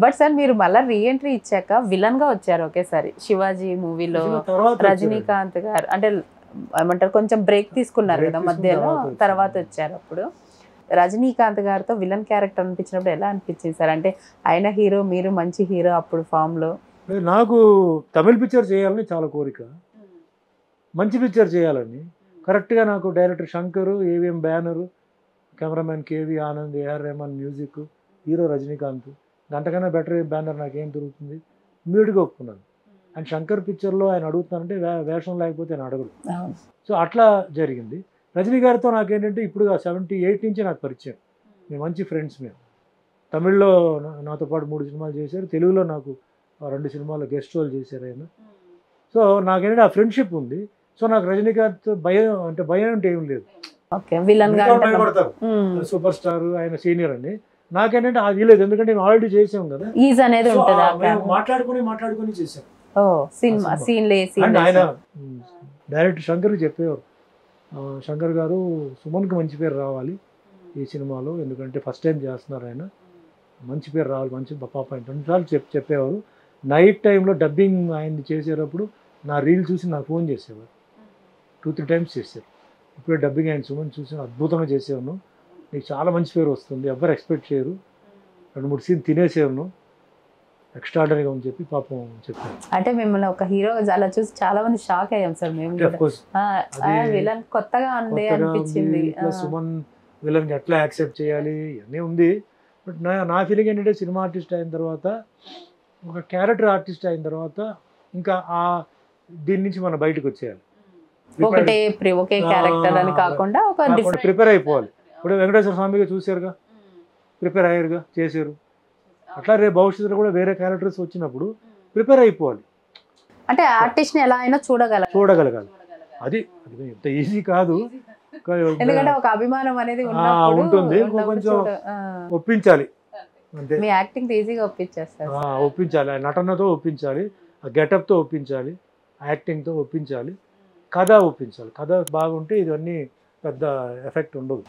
But sir మీరు మళ్ళీ reentry ఇచ్చాక విలన్ గా వచ్చారు ఒకేసారి శివాజీ మూవీలో. రజనీకాంత్ గారు అంటే ఏమంటారు కొంచెం బ్రేక్ తీసుకున్నారు కదా మధ్యలో, తర్వాత వచ్చారు. అప్పుడు రజనీకాంత్ గారితో విలన్ క్యారెక్టర్ అనిపించినప్పుడు ఎలా అనిపించింది సార్? అంటే ఆయన హీరో, మీరు మంచి హీరో అప్పుడు ఫామ్ లో. నాకు తమిళ పిక్చర్ చేయాలని చాలా కోరిక, మంచి పిక్చర్ చేయాలని. కరెక్ట్గా నాకు director Shankar, AVM banner, cameraman KV Anand, AR Rahman music, hero Rajinikanth. దాంతకన్నా బెటర్ బ్యానర్ నాకేం దొరుకుతుంది, ఇమ్మీడియట్గా ఒప్పుకున్నాను. అండ్ శంకర్ పిక్చర్లో ఆయన అడుగుతానంటే వేషం లేకపోతే ఆయన అడగడు. సో అట్లా జరిగింది. రజనీ గారితో నాకేంటంటే ఇప్పుడు 78 నుంచి నాకు పరిచయం, మేము మంచి ఫ్రెండ్స్. మేము తమిళ్లో నాతో పాటు 3 సినిమాలు చేశారు, తెలుగులో నాకు 2 సినిమాల్లో గెస్ట్ రోల్ చేశారు ఆయన. సో నాకేంటంటే ఆ ఫ్రెండ్షిప్ ఉంది. సో నాకు రజనీకాంత్ భయం అంటే ఏం లేదు. భయపడతారు, సూపర్ స్టార్, ఆయన సీనియర్ అండి. నాకేంటంటే అది లేదు, ఎందుకంటే మేము ఆల్రెడీ చేసాం కదా, మాట్లాడుకుని చేసాం. ఆయన డైరెక్టర్ శంకర్కి చెప్పేవారు, శంకర్ గారు సుమన్కి మంచి పేరు రావాలి ఈ సినిమాలో, ఎందుకంటే ఫస్ట్ టైం చేస్తున్నారు ఆయన, మంచి పేరు రావాలి, మంచి పాప 2 సార్లు చెప్పేవారు. నైట్ టైంలో డబ్బింగ్ ఆయన చేసేటప్పుడు నా రీల్ చూసి నాకు ఫోన్ చేసేవారు, 2-3 టైమ్స్ చేశారు. ఇప్పుడే డబ్బింగ్ ఆయన సుమన్ చూసి అద్భుతంగా చేసేవాను, నీకు చాలా మంచి పేరు వస్తుంది, ఎవరు ఎక్స్పెక్ట్ చేయరు, 2-3 సీన్ తినేసేవాను, ఎక్స్ట్రాడనరీగా అని చెప్పి పాపం చెప్పారు. అంటే మిమ్మల్ని ఒక హీరో అలా చూసి చాలా మంది షాక్ అయ్యాం సార్ మేము. విలన్ కొత్తగా ఉంది అనిపించింది. సుమన్ విలన్ ఎట్లా యాక్సెప్ట్ చేయాలి అన్నీ ఉంది. బట్ నా ఫీలింగ్ ఏంటంటే సినిమా ఆర్టిస్ట్ అయిన తర్వాత, ఒక క్యారెక్టర్ ఆర్టిస్ట్ అయిన తర్వాత ఇంకా దీని నుంచి మనం బయటకు వచ్చేయాలి. ఒకే క్యారెక్టర్ అని కాకుండా ప్రిపేర్ అయిపోవాలి. ఇప్పుడు వెంకటేశ్వర స్వామిగా చూసారుగా, ప్రిపేర్ అయ్యారుగా, చేశారు. అట్లా రేపు భవిష్యత్తులో కూడా వేరే క్యారెక్టర్స్ వచ్చినప్పుడు ప్రిపేర్ అయిపోవాలి. అంటే ఆర్టిస్ట్ ని ఎలా అయినా చూడగలగాలి. అది ఇంత ఈజీ కాదు, ఎందుకంటే ఒక అభిమానం అనేది ఉంటుంది, కొంచెం ఒప్పించాలి అంతే. మీ యాక్టింగ్ ఈజీగా ఒప్పించాలి, నటనతో ఒప్పించాలి, ఆ గెటప్తో ఒప్పించాలి, యాక్టింగ్తో ఒప్పించాలి, కథ ఒప్పించాలి. కథ బాగుంటే ఇవన్నీ పెద్ద ఎఫెక్ట్ ఉండదు.